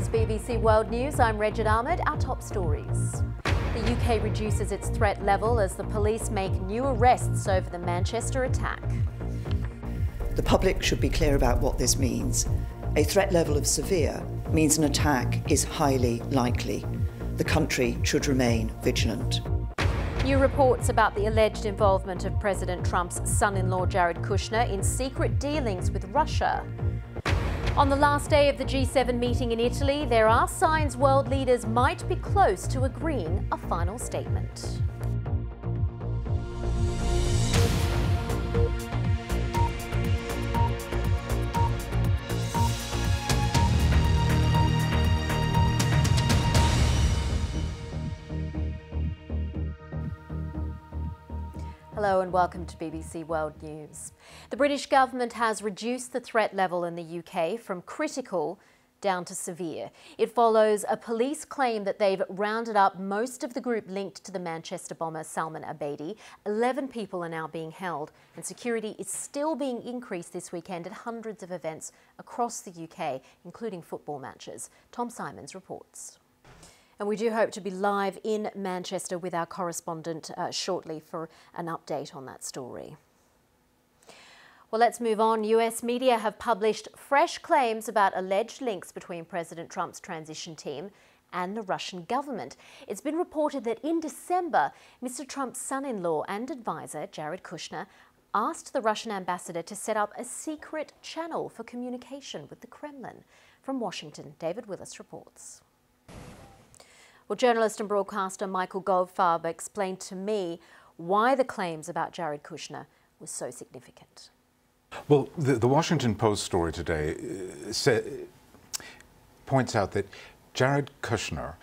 It's BBC World News. I'm Rejit Ahmed. Our top stories. The UK reduces its threat level as the police make new arrests over the Manchester attack. The public should be clear about what this means. A threat level of severe means an attack is highly likely. The country should remain vigilant. New reports about the alleged involvement of President Trump's son-in-law Jared Kushner in secret dealings with Russia. On the last day of the G7 meeting in Italy, there are signs world leaders might be close to agreeing a final statement. Hello and welcome to BBC World News. The British government has reduced the threat level in the UK from critical down to severe. It follows a police claim that they've rounded up most of the group linked to the Manchester bomber Salman Abedi. 11 people are now being held, and security is still being increased this weekend at hundreds of events across the UK, including football matches. Tom Simons reports. And we do hope to be live in Manchester with our correspondent shortly for an update on that story. Well, let's move on. US media have published fresh claims about alleged links between President Trump's transition team and the Russian government. It's been reported that in December, Mr. Trump's son-in-law and advisor, Jared Kushner, asked the Russian ambassador to set up a secret channel for communication with the Kremlin. From Washington, David Willis reports. Well, journalist and broadcaster Michael Goldfarb explained to me why the claims about Jared Kushner were so significant. Well, the Washington Post story today points out that Jared Kushner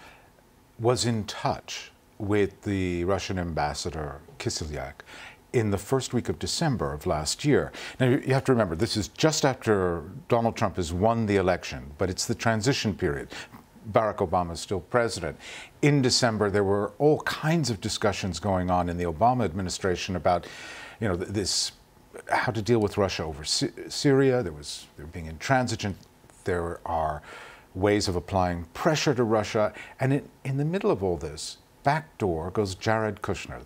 was in touch with the Russian ambassador Kislyak in the first week of December of last year. Now, you have to remember, this is just after Donald Trump has won the election, but it's the transition period. Barack Obama is still president. In December, there were all kinds of discussions going on in the Obama administration about, this how to deal with Russia over Syria. They were being intransigent. There are ways of applying pressure to Russia. And in the middle of all this, backdoor goes Jared Kushner,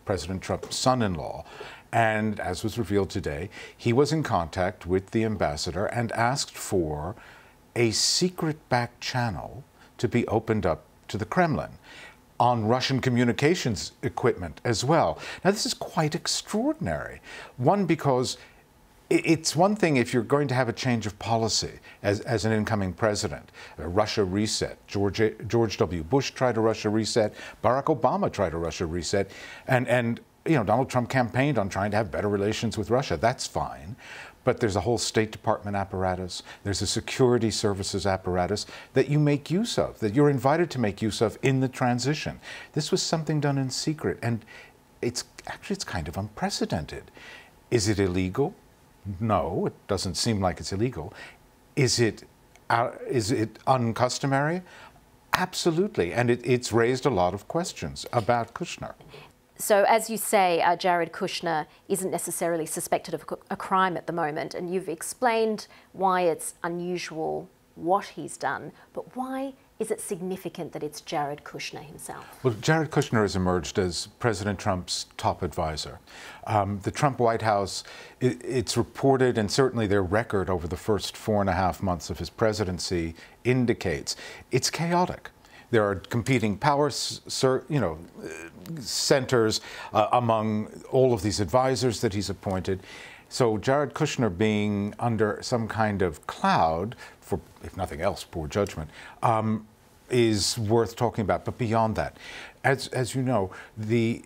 President Trump's son-in-law. And as was revealed today, he was in contact with the ambassador and asked for a secret back channel to be opened up to the Kremlin on Russian communications equipment as well. Now, this is quite extraordinary. One, because it's one thing if you're going to have a change of policy as an incoming president, a Russia reset. George W. Bush tried a Russia reset. Barack Obama tried a Russia reset. And Donald Trump campaigned on trying to have better relations with Russia. That's fine. But there's a whole State Department apparatus, there's a security services apparatus that you make use of, that you're invited to make use of in the transition. This was something done in secret, and it's kind of unprecedented. Is it illegal? No, it doesn't seem like it's illegal. Is it uncustomary? Absolutely, and it's raised a lot of questions about Kushner. So, as you say, Jared Kushner isn't necessarily suspected of a crime at the moment, and you've explained why it's unusual what he's done, but why is it significant that it's Jared Kushner himself? Well, Jared Kushner has emerged as President Trump's top advisor. The Trump White House, it's reported, and certainly their record over the first 4.5 months of his presidency indicates, it's chaotic. There are competing power centers among all of these advisors that he's appointed. So Jared Kushner being under some kind of cloud, for, if nothing else, poor judgment, is worth talking about. But beyond that, as you know, the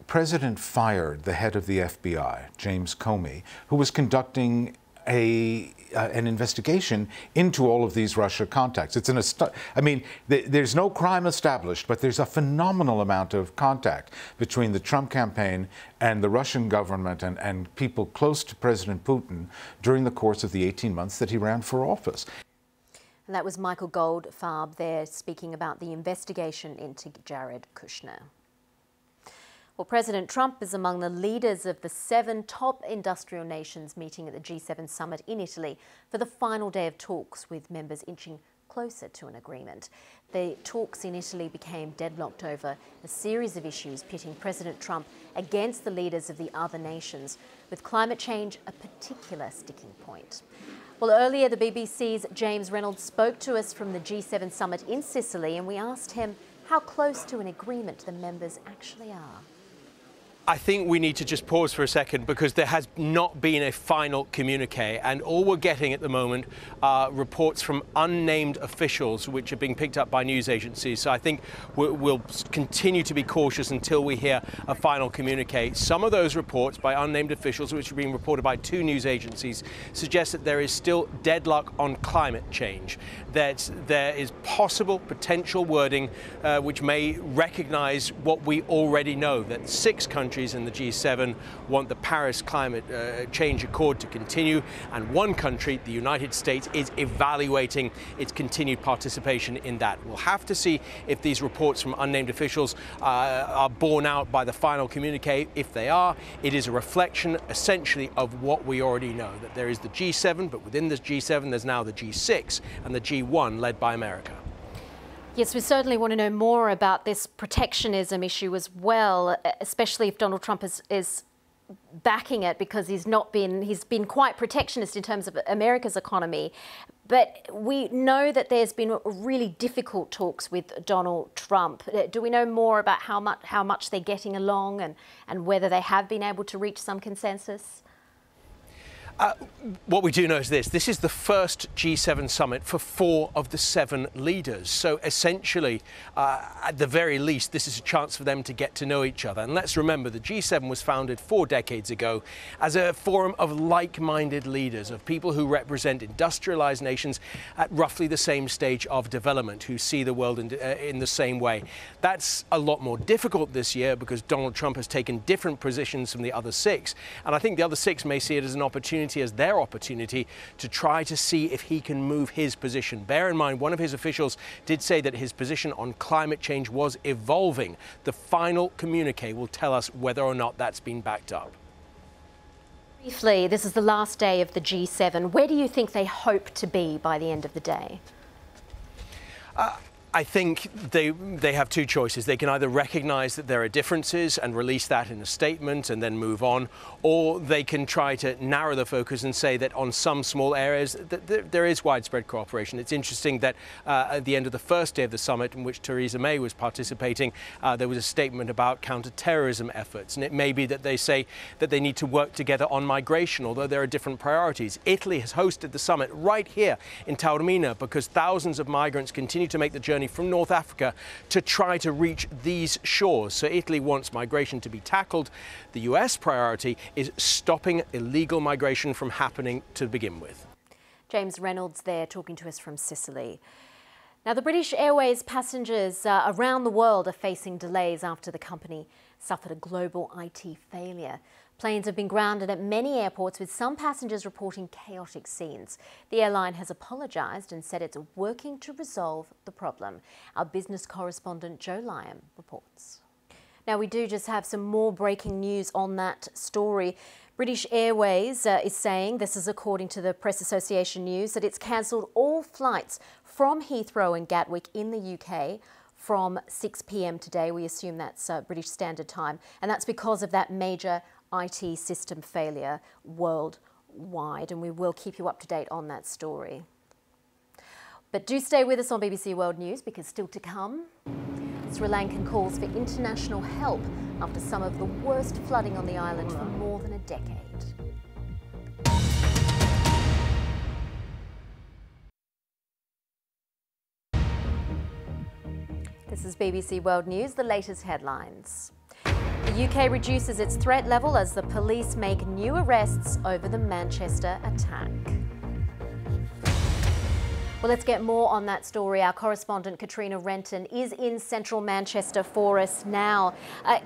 president fired the head of the FBI, James Comey, who was conducting an investigation into all of these Russia contacts. There's no crime established, but there's a phenomenal amount of contact between the Trump campaign and the Russian government and people close to President Putin during the course of the 18 months that he ran for office. And that was Michael Goldfarb there speaking about the investigation into Jared Kushner. Well, President Trump is among the leaders of the 7 top industrial nations meeting at the G7 summit in Italy for the final day of talks, with members inching closer to an agreement. The talks in Italy became deadlocked over a series of issues pitting President Trump against the leaders of the other nations, with climate change a particular sticking point. Well, earlier the BBC's James Reynolds spoke to us from the G7 summit in Sicily, and we asked him how close to an agreement the members actually are. I think we need to just pause for a second, because there has not been a final communique, and all we're getting at the moment are reports from unnamed officials which are being picked up by news agencies. So I think we'll continue to be cautious until we hear a final communique. Some of those reports by unnamed officials, which are being reported by 2 news agencies, suggest that there is still deadlock on climate change, that there is potential wording which may recognize what we already know, that 6 countries in the G7 want the Paris climate change accord to continue, and 1 country, the United States, is evaluating its continued participation in that. We'll have to see if these reports from unnamed officials are borne out by the final communique. If they are, it is a reflection essentially of what we already know, that there is the G7, but within the G7 there's now the G6 and the G1 led by America. Yes, we certainly want to know more about this protectionism issue as well, especially if Donald Trump is backing it, because he's been quite protectionist in terms of America's economy. But we know that there's been really difficult talks with Donald Trump. Do we know more about how much they're getting along and whether they have been able to reach some consensus? What we do know is this is the first G7 summit for 4 of the 7 leaders. So essentially, at the very least, this is a chance for them to get to know each other. And let's remember, the G7 was founded 4 decades ago as a forum of like-minded leaders, of people who represent industrialized nations at roughly the same stage of development, who see the world in the same way. That's a lot more difficult this year because Donald Trump has taken different positions from the other 6. And I think the other 6 may see it as an opportunity, as their opportunity, to try to see if he can move his position. Bear in mind, one of his officials did say that his position on climate change was evolving. The final communique will tell us whether or not that's been backed up. Briefly, this is the last day of the G7. Where do you think they hope to be by the end of the day? I think they have 2 choices. They can either recognize that there are differences and release that in a statement and then move on, or they can try to narrow the focus and say that on some small areas that there is widespread cooperation. It's interesting that at the end of the first day of the summit, in which Theresa May was participating, there was a statement about counter-terrorism efforts, and it may be that they say that they need to work together on migration, although there are different priorities. Italy has hosted the summit right here in Taormina because thousands of migrants continue to make the journey from North Africa to try to reach these shores. So Italy wants migration to be tackled. The US priority is stopping illegal migration from happening to begin with. James Reynolds there talking to us from Sicily. Now, the British Airways passengers around the world are facing delays after the company suffered a global IT failure. Planes have been grounded at many airports, with some passengers reporting chaotic scenes. The airline has apologised and said it's working to resolve the problem. Our business correspondent Joe Lyon reports. Now, we do just have some more breaking news on that story. British Airways is saying, this is according to the Press Association News, that it's cancelled all flights from Heathrow and Gatwick in the UK from 6 p.m. today. We assume that's British Standard Time, and that's because of that major IT system failure worldwide, and we will keep you up to date on that story. But do stay with us on BBC World News, because still to come, Sri Lankan calls for international help after some of the worst flooding on the island for more than a decade. This is BBC World News, the latest headlines. The UK reduces its threat level as the police make new arrests over the Manchester attack. Well, let's get more on that story. Our correspondent Katrina Renton is in central Manchester for us now.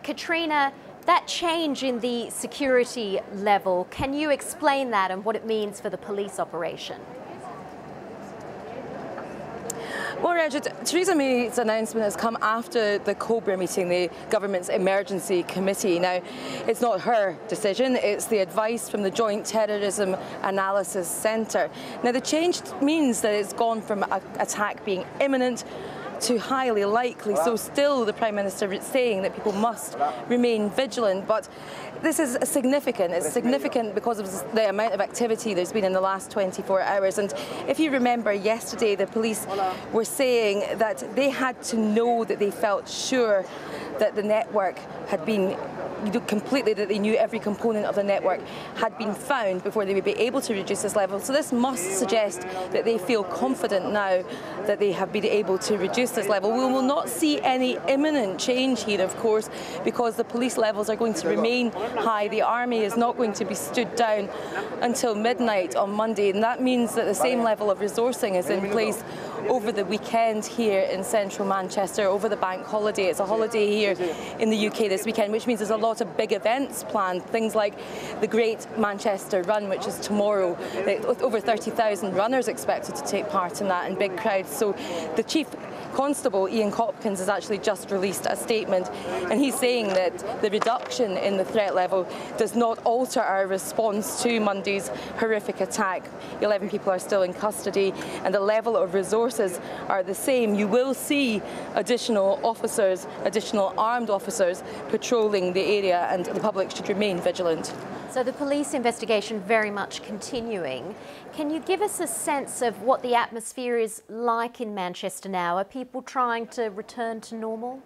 Katrina, that change in the security level, can you explain that and what it means for the police operation? Well, Richard, Theresa May's announcement has come after the Cobra meeting, the government's emergency committee. Now, it's not her decision, it's the advice from the Joint Terrorism Analysis Centre. Now, the change means that it's gone from an attack being imminent to highly likely, so still the Prime Minister is saying that people must remain vigilant, but this is significant. It's significant because of the amount of activity there's been in the last 24 hours. And if you remember yesterday, the police were saying that they had to know, that they felt sure that the network had been completely, that they knew every component of the network had been found before they would be able to reduce this level. So this must suggest that they feel confident now that they have been able to reduce this level. We will not see any imminent change here, of course, because the police levels are going to remain high. The army is not going to be stood down until midnight on Monday, and that means that the same level of resourcing is in place over the weekend here in central Manchester, over the bank holiday. It's a holiday here in the UK this weekend, which means there's a lot of big events planned, things like the Great Manchester Run, which is tomorrow, with over 30,000 runners expected to take part in that, and big crowds. So the Chief Constable, Ian Hopkins, has actually just released a statement, and he's saying that the reduction in the threat level does not alter our response to Monday's horrific attack. 11 people are still in custody, and the level of resources are the same. You will see additional officers, additional armed officers patrolling the area, and the public should remain vigilant. So the police investigation very much continuing. Can you give us a sense of what the atmosphere is like in Manchester now? Are people trying to return to normal?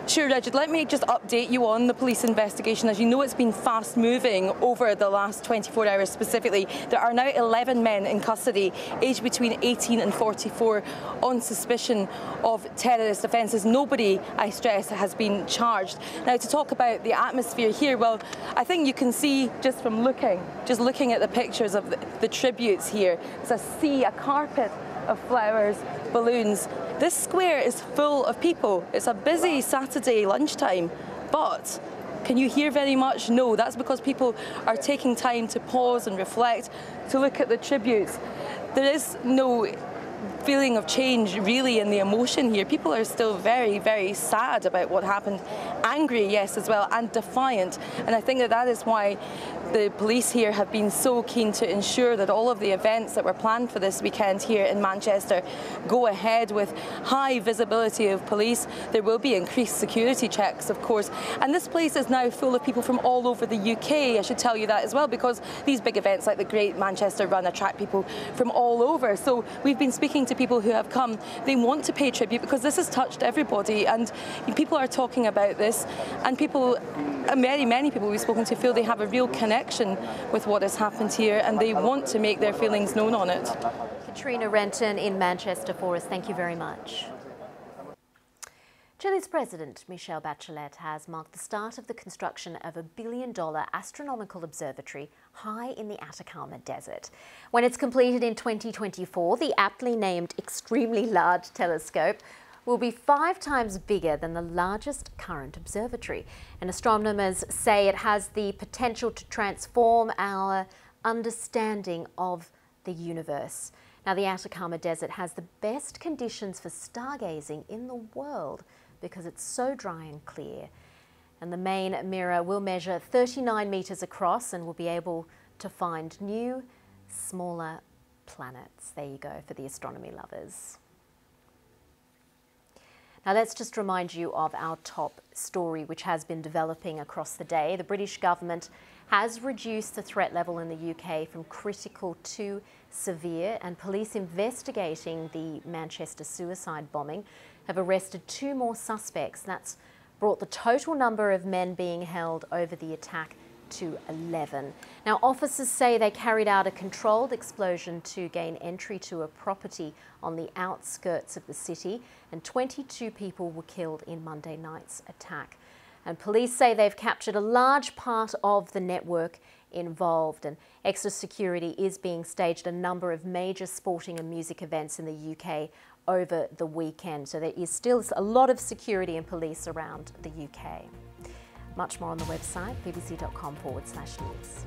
Sure, Richard, let me just update you on the police investigation. As you know, it's been fast moving over the last 24 hours specifically. There are now 11 men in custody, aged between 18 and 44, on suspicion of terrorist offences. Nobody, I stress, has been charged. Now, to talk about the atmosphere here, well, I think you can see just from looking at the pictures of the tributes here, it's a sea, a carpet of flowers, balloons. This square is full of people. It's a busy Saturday lunchtime, but can you hear very much? No, that's because people are taking time to pause and reflect, to look at the tributes. There is no feeling of change really in the emotion here. People are still very, very sad about what happened. Angry, yes, as well, and defiant. And I think that is why the police here have been so keen to ensure that all of the events that were planned for this weekend here in Manchester go ahead with high visibility of police. There will be increased security checks, of course. And this place is now full of people from all over the UK, I should tell you that as well, because these big events like the Great Manchester Run attract people from all over. So we've been speaking to people who have come. They want to pay tribute because this has touched everybody, and people are talking about this, and people, many people we've spoken to, feel they have a real connection with what has happened here, and they want to make their feelings known on it. Katrina Renton in Manchester for us. Thank you very much. Chile's President Michelle Bachelet has marked the start of the construction of a $1 billion astronomical observatory high in the Atacama Desert. When it's completed in 2024, the aptly named Extremely Large Telescope will be 5 times bigger than the largest current observatory. And astronomers say it has the potential to transform our understanding of the universe. Now, the Atacama Desert has the best conditions for stargazing in the world because it's so dry and clear. And the main mirror will measure 39 meters across and will be able to find new, smaller planets. There you go for the astronomy lovers. Now let's just remind you of our top story, which has been developing across the day. The British government has reduced the threat level in the UK from critical to severe, and police investigating the Manchester suicide bombing have arrested 2 more suspects. That's brought the total number of men being held over the attack to 11. Now, officers say they carried out a controlled explosion to gain entry to a property on the outskirts of the city, and 22 people were killed in Monday night's attack. And police say they've captured a large part of the network involved, and extra security is being staged at a number of major sporting and music events in the UK over the weekend. So there is still a lot of security and police around the UK. Much more on the website, bbc.com/news.